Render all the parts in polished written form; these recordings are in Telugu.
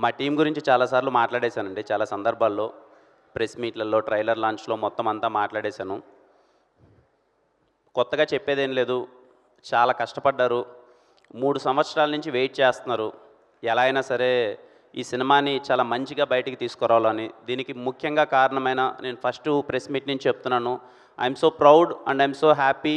మా టీం గురించి చాలాసార్లు మాట్లాడేశానండి. చాలా సందర్భాల్లో ప్రెస్ మీట్లలో, ట్రైలర్ లాంచ్‌లో మొత్తం అంతా మాట్లాడేశాను. కొత్తగా చెప్పేదేం లేదు. చాలా కష్టపడ్డారు. 3 సంవత్సరాల నుంచి వెయిట్ చేస్తున్నారు. ఎలా అయినా సరే ఈ సినిమాని చాలా మంచిగా బయటికి తీసుకురావాలని. దీనికి ముఖ్యంగా కారణమైన నేను ఫస్ట్ ప్రెస్ మీట్ నుంచి చెప్తున్నాను. I'm so proud and I'm so happy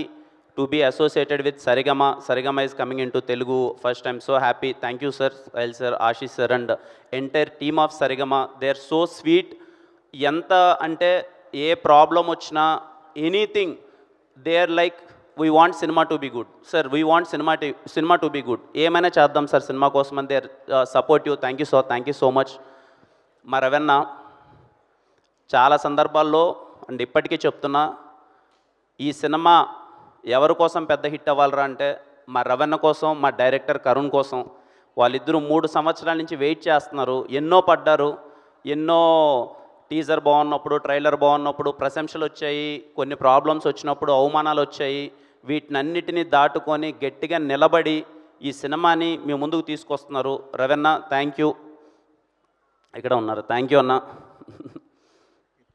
to be associated with Saregama. Saregama is coming into Telugu first. I'm so happy. Thank you sir, smile sir, Ashish sir and entire team of Saregama. They are so sweet. ఎంత అంటే ఏ ప్రాబ్లం వచ్చినా anything they are like we want cinema to be good sir, we want cinema to be good, ఏమైనా చేద్దాం సార్ సినిమా కోసం అని they are supportive. Thank you so much. మా రవెన్న చాలా సందర్భాల్లో అండ్ ఇప్పటికీ చెప్తున్నా, ఈ సినిమా ఎవరి కోసం పెద్ద హిట్ అవ్వాలరా అంటే మా రవెన్న కోసం, మా డైరెక్టర్ కరుణ్ కోసం. వాళ్ళిద్దరూ 3 సంవత్సరాల నుంచి వెయిట్ చేస్తున్నారు. ఎన్నో పడ్డారు. ఎన్నో టీజర్ బాగున్నప్పుడు, ట్రైలర్ బాగున్నప్పుడు ప్రశంసలు వచ్చాయి, కొన్ని ప్రాబ్లమ్స్ వచ్చినప్పుడు అవమానాలు వచ్చాయి. వీటినన్నిటినీ దాటుకొని గట్టిగా నిలబడి ఈ సినిమాని మీ ముందుకు తీసుకొస్తున్నారు. Ravanna thank you. ఇక్కడ ఉన్నారు. థ్యాంక్ యూ అన్న.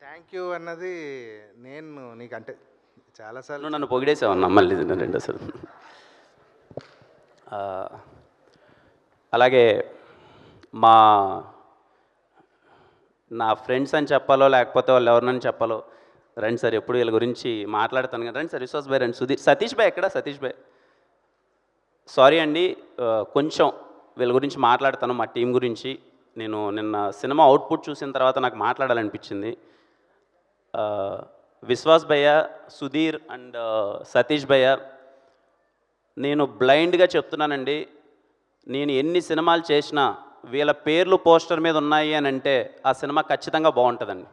థ్యాంక్ యూ అన్నది నేను నీకంటే చాలాసార్లు నన్ను పొగిడేసావన్నా మళ్ళీ రెండు అసలు. అలాగే నా ఫ్రెండ్స్ అని చెప్పాలో లేకపోతే వాళ్ళు ఎవరినని చెప్పాలో, రండి సార్, ఎప్పుడు వీళ్ళ గురించి మాట్లాడతాను కదా. రండి సార్, విశ్వాస్ భాయ్ రండి, సతీష్ భాయ్ ఎక్కడ? సతీష్ భాయ్ సారీ అండి, కొంచెం వీళ్ళ గురించి మాట్లాడతాను, మా టీం గురించి. నేను నిన్న సినిమా అవుట్పుట్ చూసిన తర్వాత నాకు మాట్లాడాలనిపించింది. విశ్వాస్ భయ్య, సుధీర్ అండ్ సతీష్ భయ్య, నేను బ్లైండ్గా చెప్తున్నానండి, నేను ఎన్ని సినిమాలు చేసినా వీళ్ళ పేర్లు పోస్టర్ మీద ఉన్నాయి అని అంటే ఆ సినిమా ఖచ్చితంగా బాగుంటుందండి.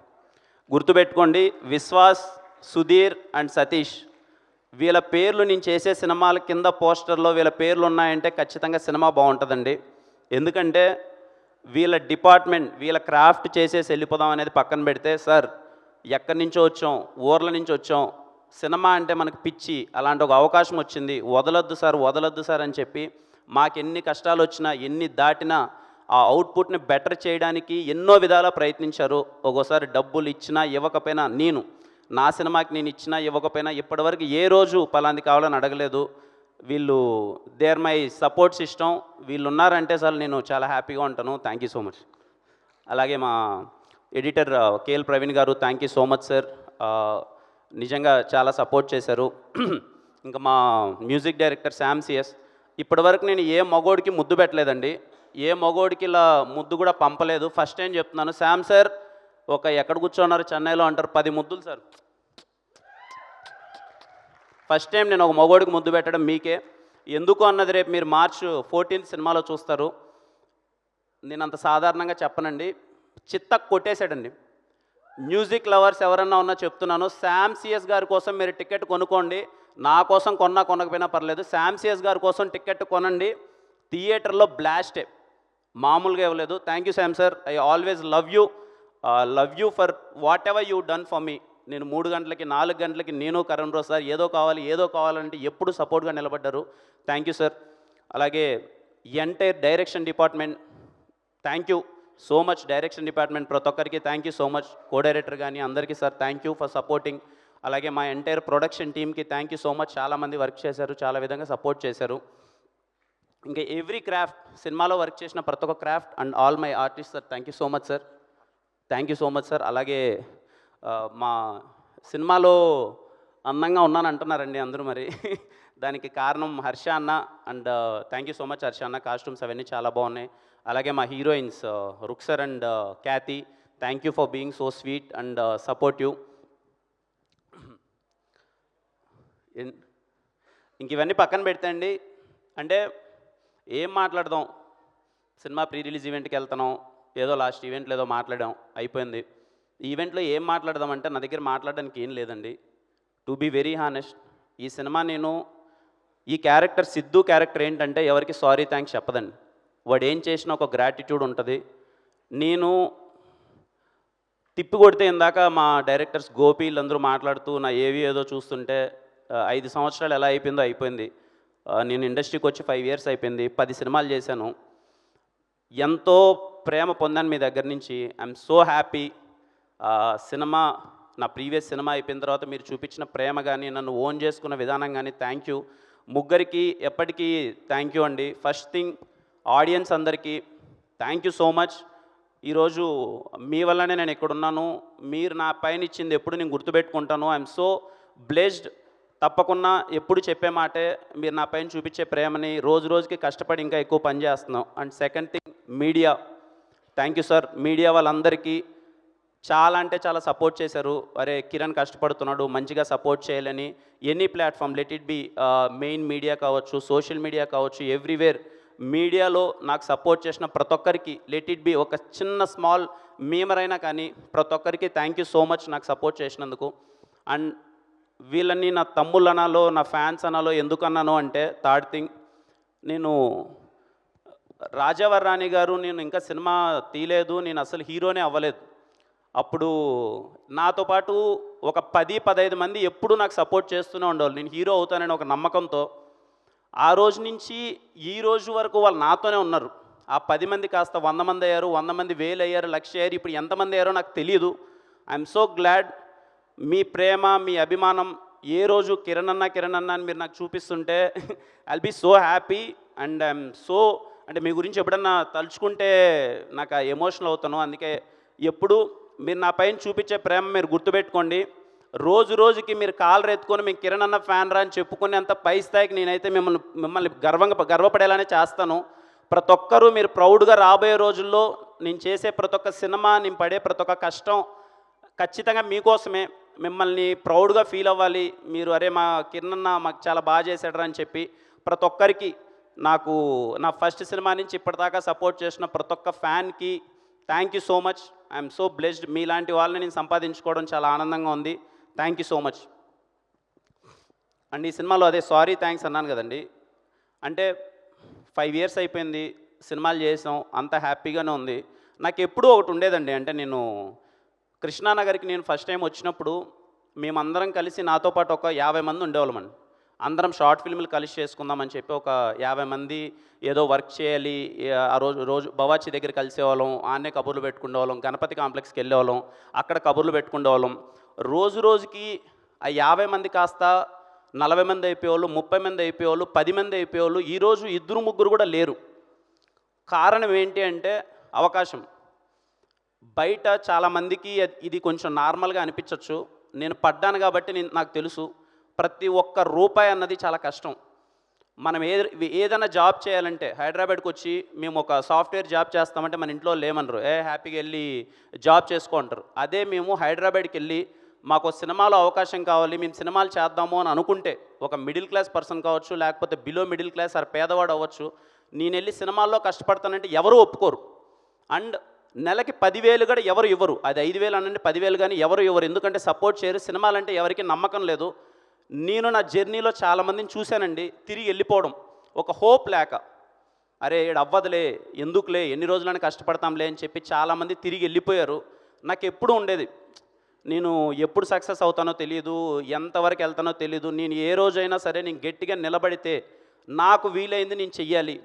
గుర్తుపెట్టుకోండి, విశ్వాస్, సుధీర్ అండ్ సతీష్, వీళ్ళ పేర్లు నేను చేసే సినిమాల కింద పోస్టర్లో వీళ్ళ పేర్లు ఉన్నాయంటే ఖచ్చితంగా సినిమా బాగుంటుందండి. ఎందుకంటే వీళ్ళ డిపార్ట్మెంట్, వీళ్ళ క్రాఫ్ట్ చేసేసి వెళ్ళిపోదాం అనేది పక్కన పెడితే, సార్ ఎక్కడి నుంచో వచ్చాం, ఊర్ల నుంచి వచ్చాం, సినిమా అంటే మనకు పిచ్చి, అలాంటి ఒక అవకాశం వచ్చింది, వదలొద్దు సార్ అని చెప్పి మాకు ఎన్ని కష్టాలు వచ్చినా, ఎన్ని దాటినా ఆ అవుట్పుట్ని బెటర్ చేయడానికి ఎన్నో విధాలా ప్రయత్నించారు. ఒక్కోసారి డబ్బులు ఇచ్చినా ఇవ్వకపోయినా, నా సినిమాకి నేను ఇచ్చినా ఇవ్వకపోయినా ఇప్పటివరకు ఏ రోజు పలాంది కావాలని అడగలేదు. వీళ్ళు they are my support system. వీళ్ళు ఉన్నారంటే సార్ నేను చాలా హ్యాపీగా ఉంటాను. Thank you so much. అలాగే మా ఎడిటర్ కేఎల్ ప్రవీణ్ గారు, thank you so much sir, నిజంగా చాలా సపోర్ట్ చేశారు. ఇంకా మా మ్యూజిక్ డైరెక్టర్ శామ్ సిఎస్, ఇప్పటివరకు నేను ఏ మగోడికి ముద్దు పెట్టలేదండి, ఏ మగోడికి ఇలా ముద్దు కూడా పంపలేదు. ఫస్ట్ టైం చెప్తున్నాను, శామ్ సార్ ఎక్కడ కూర్చోన్నారు చెన్నైలో అంటారు, 10 ముద్దులు సార్. ఫస్ట్ టైం నేను ఒక మగోడికి ముద్దు పెట్టడం మీకే. ఎందుకు అన్నది రేపు మీరు March 14 సినిమాలో చూస్తారు. నేను అంత సాధారణంగా చెప్పనండి, చిత్త కొట్టేశాడండి. మ్యూజిక్ లవర్స్ ఎవరన్నా ఉన్నా చెప్తున్నాను, శామ్ సిఎస్ గారి కోసం మీరు టికెట్ కొనుక్కోండి. నా కోసం కొనకపోయినా పర్లేదు, శామ్ సిఎస్ గారి కోసం టికెట్ కొనండి. థియేటర్లో బ్లాస్టే, మామూలుగా ఇవ్వలేదు. Thank you Sam sir, I always love you for what ever you done for me. నేను 3 గంటలకి 4 గంటలకి నేను కరణ్ రావు సార్ ఏదో కావాలంటే ఎప్పుడు సపోర్ట్గా నిలబడ్డారు. Thank you sir. అలాగే entire direction department, thank you so much. Direction department ప్రతి ఒక్కరికి thank you so much. Co director కానీ అందరికీ sir thank you for supporting. అలాగే మా ఎంటైర్ ప్రొడక్షన్ టీమ్కి థ్యాంక్ యూ సో మచ్. చాలామంది వర్క్ చేశారు, చాలా విధంగా సపోర్ట్ చేశారు. ఇంకా ఎవ్రీ క్రాఫ్ట్, సినిమాలో వర్క్ చేసిన ప్రతి ఒక్క craft and all my artist sir, thank you so much sir. Thank you so much sir. అలాగే మా సినిమాలో అందంగా ఉన్నాను అంటున్నారండి అందరూ, మరి దానికి కారణం హర్ష అన్న and thank you so much Harsha అన్న. కాస్ట్యూమ్స్ అవన్నీ చాలా బాగున్నాయి. అలాగే మా heroines Rukshar and Kathy, thank you for being so sweet and supportive. ఇంక ఇవన్నీ పక్కన పెడితే అండి, అంటే ఏం మాట్లాడదాం, సినిమా ప్రీ రిలీజ్ ఈవెంట్కి వెళ్తున్నాం, ఏదో లాస్ట్ ఈవెంట్లో ఏదో మాట్లాడాం, అయిపోయింది. ఈ ఈవెంట్లో ఏం మాట్లాడదామంటే నా దగ్గర మాట్లాడడానికి ఏం లేదండి. టు బీ వెరీ హానెస్ట్, ఈ సినిమా ఈ క్యారెక్టర్ సిద్ధు క్యారెక్టర్ ఏంటంటే ఎవరికి సారీ థ్యాంక్స్ చెప్పదండి. వాడు ఏం చేసినా ఒక గ్రాటిట్యూడ్ ఉంటుంది. నేను తిప్పి కొడితే ఇందాక మా డైరెక్టర్స్ గోపి వీళ్ళందరూ మాట్లాడుతూ నా ఏదో చూస్తుంటే 5 సంవత్సరాలు ఎలా అయిపోయిందో అయిపోయింది. నేను ఇండస్ట్రీకి వచ్చి 5 years అయిపోయింది. 10 సినిమాలు చేశాను. ఎంతో ప్రేమ పొందాను మీ దగ్గర నుంచి. I'm so happy. సినిమా నా ప్రీవియస్ సినిమా అయిపోయిన తర్వాత మీరు చూపించిన ప్రేమ కానీ, నన్ను ఓన్ చేసుకున్న విధానం కానీ థ్యాంక్ యూ. ముగ్గురికి ఎప్పటికీ థ్యాంక్ యూ అండి. ఫస్ట్ థింగ్ ఆడియన్స్ అందరికీ థ్యాంక్ యూ సో మచ్. ఈరోజు మీ వల్లనే నేను ఇక్కడ ఉన్నాను. మీరు నా పైన ఇచ్చింది ఎప్పుడు నేను గుర్తుపెట్టుకుంటాను. I'm so blessed. తప్పకుండా ఎప్పుడు చెప్పే మాటే, మీరు నా పైన చూపించే ప్రేమని రోజు రోజుకి కష్టపడి ఇంకా ఎక్కువ పని చేస్తున్నాం. And second thing media, thank you sir. Media వాళ్ళందరికీ చాలా అంటే చాలా సపోర్ట్ చేశారు. అరే కిరణ్ కష్టపడుతున్నాడు, మంచిగా సపోర్ట్ చేయాలని. Any platform, let it be main media కావచ్చు, సోషల్ మీడియా కావచ్చు, ఎవ్రీవేర్ మీడియాలో నాకు సపోర్ట్ చేసిన ప్రతి ఒక్కరికి, లెట్ ఇట్ బి ఒక చిన్న స్మాల్ మీమర్ అయినా కానీ ప్రతి ఒక్కరికి థ్యాంక్ యూ సో మచ్ నాకు సపోర్ట్ చేసినందుకు. అండ్ వీళ్ళని నా తమ్ముళ్ళు అనాలో, నా ఫ్యాన్స్ అనాలో ఎందుకు అన్నాను అంటే, థర్డ్ థింగ్, నేను రాజావర్ రాణి గారు, నేను ఇంకా సినిమా తీయలేదు, నేను అసలు హీరోనే అవ్వలేదు. అప్పుడు నాతో పాటు ఒక 10-15 మంది ఎప్పుడు నాకు సపోర్ట్ చేస్తూనే ఉండేవాళ్ళు, నేను హీరో అవుతానని ఒక నమ్మకంతో. ఆ రోజు నుంచి ఈ రోజు వరకు వాళ్ళు నాతోనే ఉన్నారు. ఆ 10 మంది కాస్త 100 మంది అయ్యారు, 100 మంది 1000 అయ్యారు, 1,00,000 అయ్యారు. ఇప్పుడు ఎంతమంది అయ్యారో నాకు తెలియదు. I'm so glad. మీ ప్రేమ, మీ అభిమానం ఏ రోజు కిరణ్ అన్న అని మీరు నాకు చూపిస్తుంటే I'll be so happy. And I'm so, అంటే మీ గురించి ఎప్పుడన్నా తలుచుకుంటే నాకు ఎమోషనల్ అవుతాను. అందుకే ఎప్పుడు మీరు నా పైన చూపించే ప్రేమ మీరు గుర్తుపెట్టుకోండి. రోజు రోజుకి మీరు కాలర్ ఎత్తుకొని మేము కిరణ్ అన్న ఫ్యాన్ రా అని చెప్పుకునేంత పై స్థాయికి నేనైతే మిమ్మల్ని గర్వపడేలానే చేస్తాను. ప్రతి ఒక్కరూ మీరు ప్రౌడ్గా రాబోయే రోజుల్లో నేను చేసే ప్రతి ఒక్క సినిమా, నేను పడే ప్రతి ఒక్క కష్టం ఖచ్చితంగా మీకోసమే. మిమ్మల్ని ప్రౌడ్గా ఫీల్ అవ్వాలి మీరు. అరే మా కిరణ్ అన్న మాకు చాలా బాగా చేశాడరా అని చెప్పి ప్రతి ఒక్కరికి, నాకు నా ఫస్ట్ సినిమా నుంచి ఇప్పటిదాకా సపోర్ట్ చేసిన ప్రతి ఒక్క ఫ్యాన్కి thank you so much. I'm so blessed. మీలాంటి వాళ్ళని నేను సంపాదించుకోవడం చాలా ఆనందంగా ఉంది. Thank you so much. And ఈ సినిమాలో అదే సారీ థ్యాంక్స్ అన్నాను కదండి, అంటే 5 years అయిపోయింది, సినిమాలు చేసాం, అంత హ్యాపీగానే ఉంది. నాకు ఎప్పుడూ ఒకటి ఉండేదండి, అంటే నేను కృష్ణానగర్కి నేను ఫస్ట్ టైం వచ్చినప్పుడు మేమందరం కలిసి, నాతో పాటు ఒక 50 మంది ఉండేవాళ్ళమండి. అందరం షార్ట్ ఫిల్మ్లు కలిసి చేసుకుందామని చెప్పి ఒక 50 మంది ఏదో వర్క్ చేయాలి. ఆ రోజు బవాచి దగ్గర కలిసేవాళ్ళం, ఆన్నే కబుర్లు పెట్టుకునేవాళ్ళం, గణపతి కాంప్లెక్స్కి వెళ్ళేవాళ్ళం, అక్కడ కబుర్లు పెట్టుకునేవాళ్ళం. రోజు రోజుకి ఆ 50 మంది కాస్త 40 మంది అయిపోయేవాళ్ళు, 30 మంది అయిపోయేవాళ్ళు, 10 మంది అయిపోయేవాళ్ళు. ఈరోజు 2-3 కూడా లేరు. కారణం ఏంటి అంటే అవకాశం. బయట చాలామందికి ఇది కొంచెం నార్మల్గా అనిపించవచ్చు, నేను పడ్డాను కాబట్టి నాకు తెలుసు. ప్రతి ఒక్క రూపాయి అన్నది చాలా కష్టం. మనం ఏదైనా జాబ్ చేయాలంటే హైదరాబాద్కి వచ్చి మేము ఒక సాఫ్ట్వేర్ జాబ్ చేస్తామంటే మన ఇంట్లో లేమనరు, హ్యాపీగా వెళ్ళి జాబ్ చేసుకో అంటారు. అదే మేము హైదరాబాద్కి వెళ్ళి మాకు సినిమాలో అవకాశం కావాలి, మేము సినిమాలు చేద్దాము అని అనుకుంటే, ఒక మిడిల్ క్లాస్ పర్సన్ కావచ్చు, లేకపోతే బిలో మిడిల్ క్లాస్ ఆర్ పేదవాడు అవ్వచ్చు, నేను వెళ్ళి సినిమాల్లో కష్టపడతానంటే ఎవరు ఒప్పుకోరు. అండ్ నెలకి 10,000 కూడా ఎవరు ఇవ్వరు. అది 5,000 అనండి, 10,000 కానీ ఎవరు ఇవ్వరు. ఎందుకంటే సపోర్ట్ చేయరు. సినిమాలంటే ఎవరికి నమ్మకం లేదు. నేను నా జర్నీలో చాలామందిని చూశానండి, తిరిగి వెళ్ళిపోవడం, ఒక హోప్ లేక, అరే ఈడు అవ్వదులే, ఎందుకులే, ఎన్ని రోజులని కష్టపడతాంలే అని చెప్పి చాలామంది తిరిగి వెళ్ళిపోయారు. నాకు ఎప్పుడు ఉండేది, నేను ఎప్పుడు సక్సెస్ అవుతానో తెలియదు, ఎంతవరకు వెళ్తానో తెలియదు. నేను ఏ రోజైనా సరే నేను గట్టిగా నిలబడితే నాకు వీలైంది నేను చెయ్యాలి.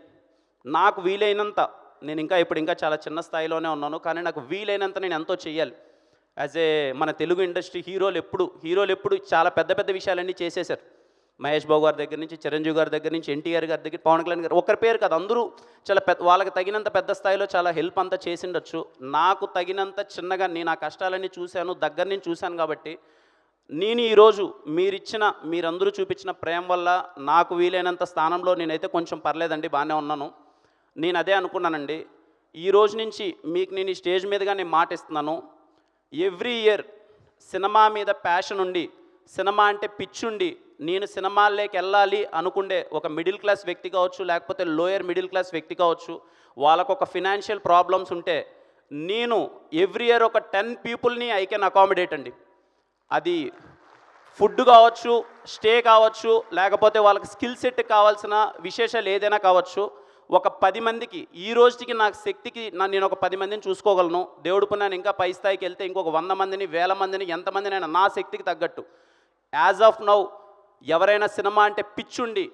నాకు వీలైనంత, నేను ఇప్పుడు ఇంకా చాలా చిన్న స్థాయిలోనే ఉన్నాను, కానీ నాకు వీలైనంత నేను ఎంతో చెయ్యాలి. యాజ్ ఏ మన తెలుగు ఇండస్ట్రీ హీరోలు ఎప్పుడు చాలా పెద్ద పెద్ద విషయాలన్నీ చేసేశారు. మహేష్ బాబు గారి దగ్గర నుంచి, చిరంజీవి గారి దగ్గర నుంచి, ఎన్టీఆర్ గారి దగ్గర, పవన్ కళ్యాణ్ గారు, ఒకరి పేరు కాదు, అందరూ చాలా వాళ్ళకి తగినంత పెద్ద స్థాయిలో చాలా హెల్ప్ అంతా చేసిండొచ్చు. నాకు తగినంత చిన్నగా నేను ఆ కష్టాలన్నీ చూశాను, దగ్గర నుంచి చూశాను. కాబట్టి నేను ఈరోజు మీరందరూ చూపించిన ప్రేమ వల్ల నాకు వీలైనంత స్థానంలో నేనైతే కొంచెం పర్లేదండి, బాగానే ఉన్నాను. నేను అదే అనుకున్నానండి. ఈ రోజు నుంచి మీకు నేను ఈ స్టేజ్ మీదుగా నేను మాట ఇస్తున్నాను, ఎవ్రీ ఇయర్ సినిమా మీద ప్యాషన్ ఉండి, సినిమా అంటే పిచ్చుండి, నేను సినిమాల్లోకి వెళ్ళాలి అనుకుండే ఒక మిడిల్ క్లాస్ వ్యక్తి కావచ్చు, లేకపోతే లోయర్ మిడిల్ క్లాస్ వ్యక్తి కావచ్చు, వాళ్ళకు ఒక ఫినాన్షియల్ ప్రాబ్లమ్స్ ఉంటే, నేను ఎవ్రీ ఇయర్ ఒక 10 పీపుల్ని ఐ కెన్ అకామిడేట్ అండి. అది ఫుడ్ కావచ్చు, స్టే కావచ్చు, లేకపోతే వాళ్ళకి స్కిల్ సెట్ కావాల్సిన విశేషాలు ఏదైనా కావచ్చు. ఒక 10 మందికి ఈ రోజుకి నాకు శక్తికి నేను ఒక 10 మందిని చూసుకోగలను. దేవుడు పుణ్యాన్ని ఇంకా పై స్థాయికి వెళ్తే ఇంకొక 100 మందిని, 1000 మందిని, ఎంతమందినైనా నా శక్తికి తగ్గట్టు. యాజ్ ఆఫ్ నౌ ఎవరైనా సినిమా అంటే పిచ్చుండి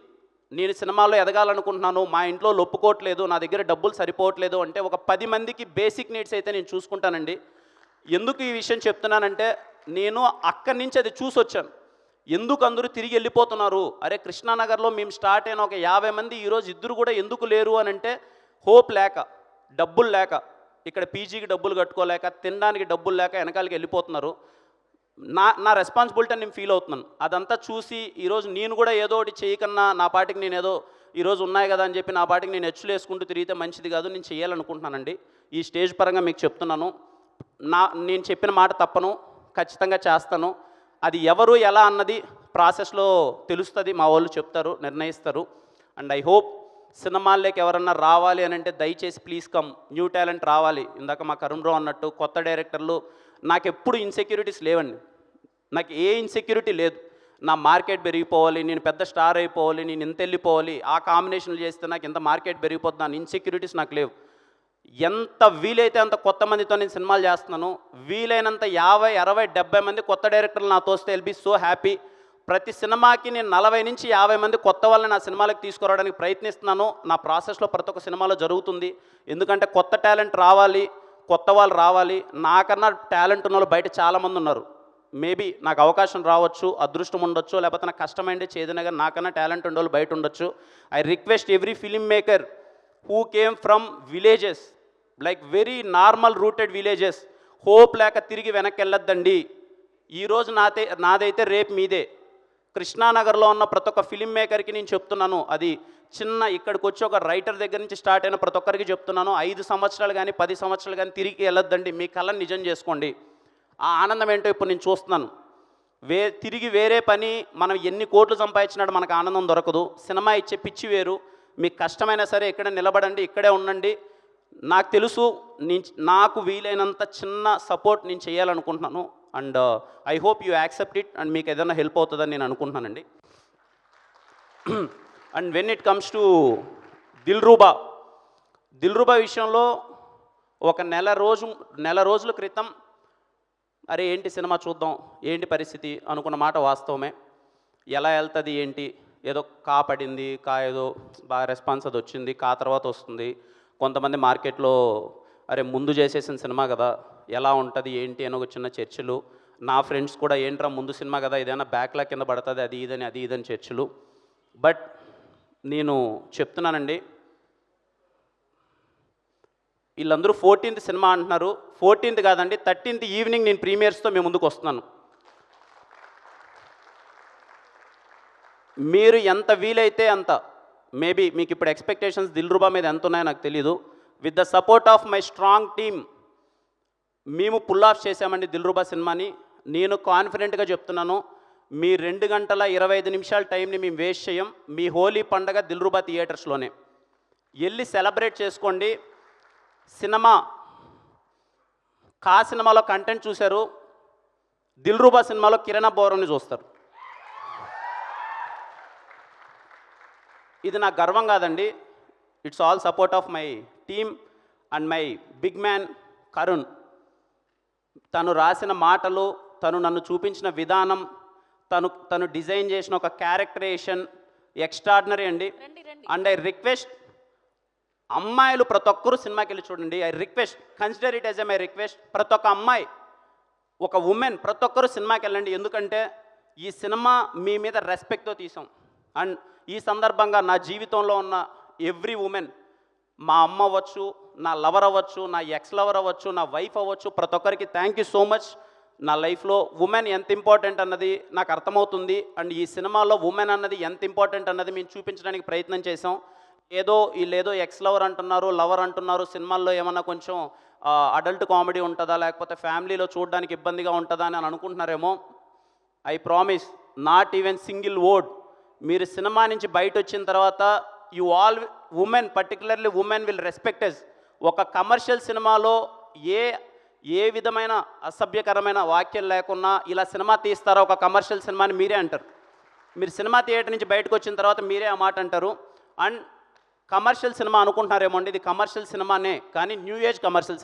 నేను సినిమాలో ఎదగాలనుకుంటున్నాను, మా ఇంట్లో ఒప్పుకోవట్లేదు, నా దగ్గర డబ్బులు సరిపోవట్లేదు అంటే ఒక 10 మందికి బేసిక్ నీడ్స్ అయితే నేను చూసుకుంటానండి. ఎందుకు ఈ విషయం చెప్తున్నానంటే నేను అక్కడి నుంచి అది చూసొచ్చాను. ఎందుకు అందరూ తిరిగి వెళ్ళిపోతున్నారు? అరే కృష్ణానగర్లో మేము స్టార్ట్ అయిన ఒక 50 మంది ఈరోజు ఇద్దరు కూడా ఎందుకు లేరు అని అంటే హోప్ లేక, డబ్బులు లేక, ఇక్కడ పీజీకి డబ్బులు కట్టుకోలేక, తినడానికి డబ్బులు లేక వెనకాలకి వెళ్ళిపోతున్నారు. నా రెస్పాన్సిబిలిటీ నేను ఫీల్ అవుతున్నాను. అదంతా చూసి ఈరోజు నేను కూడా ఏదో ఒకటి చేయకన్నా నా పాటికి నేను ఏదో ఈరోజు ఉన్నాయి కదా అని చెప్పి నా పాటికి నేను హెచ్చులు వేసుకుంటూ తిరిగితే మంచిది కాదు. నేను చేయాలనుకుంటున్నానండి. ఈ స్టేజ్ పరంగా మీకు చెప్తున్నాను, నేను చెప్పిన మాట తప్పను, ఖచ్చితంగా చేస్తాను. అది ఎవరు ఎలా అన్నది ప్రాసెస్లో తెలుస్తుంది, మా వాళ్ళు చెప్తారు, నిర్ణయిస్తారు. అండ్ ఐ హోప్ సినిమాల్లోకి ఎవరన్నా రావాలి అని అంటే దయచేసి ప్లీజ్ కమ్, న్యూ టాలెంట్ రావాలి. ఇందాక మా కరుణ్ రావు అన్నట్టు కొత్త డైరెక్టర్లు, నాకు ఎప్పుడు ఇన్సెక్యూరిటీస్ లేవండి. నాకు ఏ ఇన్సెక్యూరిటీ లేదు. నా మార్కెట్ పెరిగిపోవాలి, నేను పెద్ద స్టార్ అయిపోవాలి, నేను ఇంత వెళ్ళిపోవాలి, ఆ కాంబినేషన్లు చేస్తే నాకు ఇంత మార్కెట్ పెరిగిపోతుంది, నా ఇన్సెక్యూరిటీస్ నాకు లేవు. ఎంత వీలైతే అంత కొత్త మందితో నేను సినిమాలు చేస్తున్నాను. వీలైనంత 50, 60, 70 మంది కొత్త డైరెక్టర్లు నాతో వస్తే విల్ బీ సో హ్యాపీ. ప్రతి సినిమాకి నేను 40 నుంచి 50 మంది కొత్త వాళ్ళని నా సినిమాలకు తీసుకురావడానికి ప్రయత్నిస్తున్నాను. నా ప్రాసెస్లో ప్రతి ఒక్క సినిమాలో జరుగుతుంది. ఎందుకంటే కొత్త టాలెంట్ రావాలి, కొత్త వాళ్ళు రావాలి. నాకన్నా టాలెంట్ ఉన్న వాళ్ళు బయట చాలామంది ఉన్నారు. మేబీ నాకు అవకాశం రావచ్చు, అదృష్టం ఉండొచ్చు, లేకపోతే నాకు కష్టమైంది చేదిన కానీ నాకన్నా టాలెంట్ ఉండే వాళ్ళు బయట ఉండొచ్చు. I request every film maker who came from villages, like very normal rooted villages, hope లేక తిరిగి వెనక్కి వెళ్ళొద్దండి. ఈరోజు నాదైతే రేపు మీదే. కృష్ణానగర్లో ఉన్న ప్రతి ఒక్క ఫిలిం మేకర్కి నేను చెప్తున్నాను, అది చిన్న ఇక్కడికి వచ్చి ఒక రైటర్ దగ్గర నుంచి స్టార్ట్ అయిన ప్రతి ఒక్కరికి చెప్తున్నాను, 5 సంవత్సరాలు కానీ 10 సంవత్సరాలు కానీ తిరిగి వెళ్ళొద్దండి. మీ కళను నిజం చేసుకోండి. ఆ ఆనందం ఏంటో ఇప్పుడు నేను చూస్తున్నాను. తిరిగి వేరే పని మనం ఎన్ని కోట్లు సంపాదించినాడు మనకు ఆనందం దొరకదు. సినిమా ఇచ్చే పిచ్చి వేరు. మీకు కష్టమైనా సరే ఇక్కడ నిలబడండి, ఇక్కడే ఉండండి. నాకు తెలుసు, నాకు వీలైనంత చిన్న సపోర్ట్ నేను చేయాలనుకుంటున్నాను. And I hope you accept it. And మీకు ఏదైనా హెల్ప్ అవుతుందని నేను అనుకుంటున్నానండి. And when it comes to Dilruba విషయంలో ఒక నెల రోజుల క్రితం అరే ఏంటి సినిమా చూద్దాం, ఏంటి పరిస్థితి అనుకున్న మాట వాస్తవమే. ఎలా వెళ్తుంది ఏంటి, ఏదో పడింది, ఏదో బాగా రెస్పాన్స్ అది వచ్చింది, తర్వాత వస్తుంది. కొంతమంది మార్కెట్లో అరే ముందు చేసేసిన సినిమా కదా, ఎలా ఉంటుంది ఏంటి అని ఒక చిన్న చర్చలు. నా ఫ్రెండ్స్ కూడా ఏంట్రా ముందు సినిమా కదా, ఏదైనా బ్యాక్లాగ్ కింద పడుతుంది, అది ఇదని చర్చలు. బట్ నేను చెప్తున్నానండి, వీళ్ళందరూ 14th సినిమా అంటున్నారు. 14th కాదండి, 13th ఈవినింగ్ నేను ప్రీమియర్స్తో మేము ముందుకు వస్తున్నాను. మీరు ఎంత వీలైతే అంత, మేబీ మీకు ఇప్పుడు ఎక్స్పెక్టేషన్స్ దిల్రూబా మీద ఎంత ఉన్నాయో నాకు తెలీదు. With the support of my strong team మేము పుల్ ఆఫ్ చేసామండి దిల్రూబా సినిమాని. నేను కాన్ఫిడెంట్గా చెప్తున్నాను, మీ 2 గంటల 25 నిమిషాల టైంని మేము వేస్ట్ చేయం. మీ హోలీ పండగ దిల్రూబా థియేటర్స్లోనే వెళ్ళి సెలబ్రేట్ చేసుకోండి. సినిమా సినిమాలో కంటెంట్ చూశారు, దిల్రూబా సినిమాలో కిరణ్ బోరాని చూస్తారు. ఇది నాకు గర్వం కాదండి, it's all support of my team and my big man Karun. తను రాసిన మాటలు, తను నన్ను చూపించిన విధానం, తను డిజైన్ చేసిన ఒక క్యారెక్టరేషన్ ఎక్స్ట్రాడినరీ అండి. అండ్ ఐ రిక్వెస్ట్ అమ్మాయిలు ప్రతి ఒక్కరూ సినిమాకి వెళ్ళి చూడండి. I request, consider it as my request. ప్రతి ఒక్క అమ్మాయి, ఒక ఉమెన్, ప్రతి ఒక్కరూ సినిమాకి వెళ్ళండి. ఎందుకంటే ఈ సినిమా మీ మీద రెస్పెక్ట్తో తీసాం. అండ్ ఈ సందర్భంగా నా జీవితంలో ఉన్న ఎవ్రీ ఉమెన్, మా అమ్మ అవ్వచ్చు, నా లవర్ అవ్వచ్చు, నా ఎక్స్ లవర్ అవ్వచ్చు, నా వైఫ్ అవ్వచ్చు, ప్రతి ఒక్కరికి థ్యాంక్ యూ సో మచ్. నా లైఫ్లో ఉమెన్ ఎంత ఇంపార్టెంట్ అన్నది నాకు అర్థమవుతుంది. అండ్ ఈ సినిమాలో ఉమెన్ అన్నది ఎంత ఇంపార్టెంట్ అన్నది మేము చూపించడానికి ప్రయత్నం చేసాం. వీళ్ళేదో ఎక్స్ లవర్ అంటున్నారు, లవర్ అంటున్నారు, సినిమాల్లో ఏమన్నా కొంచెం అడల్ట్ కామెడీ ఉంటుందా, లేకపోతే ఫ్యామిలీలో చూడడానికి ఇబ్బందిగా ఉంటుందా అని అనుకుంటున్నారేమో. I promise, not even single word. మీరు సినిమా నుంచి బయట వచ్చిన తర్వాత you all women, particularly women will respect us. ఒక కమర్షియల్ సినిమాలో ఏ విధమైన అసభ్యకరమైన వాక్యం లేకున్నా ఇలా సినిమా తీస్తారా ఒక కమర్షియల్ సినిమాని మీరే అంటారు. మీరు సినిమా థియేటర్ నుంచి బయటకు వచ్చిన తర్వాత మీరే ఆ మాట అంటారు. అండ్ కమర్షియల్ సినిమా అనుకుంటున్నారేమో అండి, ఇది కమర్షియల్ సినిమానే, కానీ new age commercial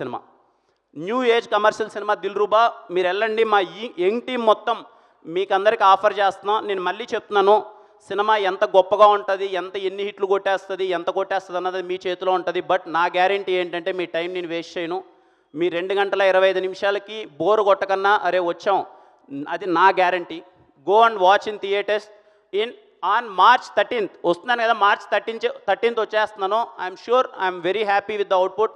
cinema Dilruba. మీరు వెళ్ళండి, మా యంగ్ టీం మొత్తం మీకు అందరికీ ఆఫర్ చేస్తున్నాం. నేను మళ్ళీ చెప్తున్నాను, సినిమా ఎంత గొప్పగా ఉంటుంది, ఎన్ని హిట్లు కొట్టేస్తుంది, ఎంత కొట్టేస్తుంది అన్నది మీ చేతిలో ఉంటుంది. బట్ నా గ్యారంటీ ఏంటంటే మీ టైం నేను వేస్ట్ చేయను. మీ 2 గంటల 25 నిమిషాలకి బోర్ కొట్టకన్నా అరే వచ్చాం, అది నా guarantee. Go and watch in theatres on March 13th వస్తున్నాను కదా, March 13th వచ్చేస్తున్నాను. I'm sure, I'm very happy with the output.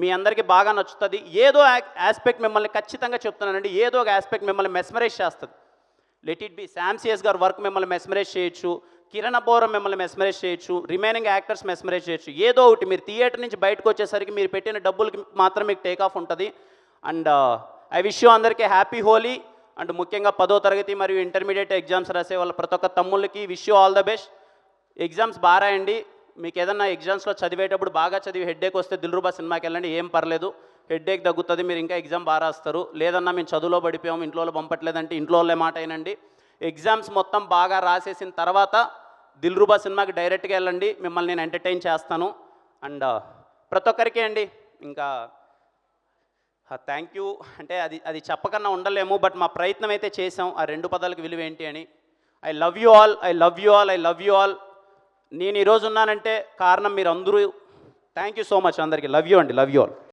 మీ అందరికీ బాగా నచ్చుతుంది. ఏదో ఆస్పెక్ట్ మిమ్మల్ని ఖచ్చితంగా చెప్తున్నానండి, ఏదో ఒక ఆస్పెక్ట్ మిమ్మల్ని మెస్మరైజ్ చేస్తుంది. Let it be Sam CS గారి వర్క్ మిమ్మల్ని మెస్మరైజ్ చేయొచ్చు, కిరణ్ అబ్బోరం మిమ్మల్ని మెస్మరైజ్ చేయొచ్చు, రిమైనింగ్ యాక్టర్స్ మెస్మరైజ్ చేయొచ్చు. ఏదో ఒకటి మీరు థియేటర్ నుంచి బయటకు వచ్చేసరికి మీరు పెట్టిన డబ్బులకి మాత్రం మీకు టేక్ ఆఫ్ ఉంటుంది. అండ్ ఐ విష్ యూ అందరికీ హ్యాపీ హోలీ. అండ్ ముఖ్యంగా 10వ తరగతి మరియు ఇంటర్మీడియట్ ఎగ్జామ్స్ రాసే వాళ్ళ ప్రతి ఒక్క తమ్ముళ్ళకి wish you all the best. Exams బాగా రాయండి. మీకు ఏదన్నా ఎగ్జామ్స్లో చదివేటప్పుడు బాగా చదివి హెడ్ఏక్ వస్తే దిల్రుబా సినిమాకి వెళ్ళండి, ఏం పర్లేదు, హెడ్ఏక్ తగ్గుతుంది, మీరు ఇంకా ఎగ్జామ్ బాగా రాస్తారు. లేదన్నా మేము చదువులో పడిపోయాము, ఇంట్లో వాళ్ళు పంపట్లేదంటే ఇంట్లో వాళ్ళే మాట అయినండి. ఎగ్జామ్స్ మొత్తం బాగా రాసేసిన తర్వాత దిల్రుబా సినిమాకి డైరెక్ట్గా వెళ్ళండి, మిమ్మల్ని నేను ఎంటర్టైన్ చేస్తాను. అండ్ ప్రతి ఒక్కరికి అండి ఇంకా థ్యాంక్ యూ అంటే అది చెప్పకన్నా ఉండలేము. బట్ మా ప్రయత్నం అయితే చేసాం ఆ 2 పదాలకు విలువ ఏంటి అని. I love you all, I love you all, I love you all. నేను ఈరోజు ఉన్నానంటే కారణం మీరు అందరూ. థ్యాంక్ యూ సో మచ్ అందరికీ. లవ్ యూ అండి, లవ్ యూ ఆల్.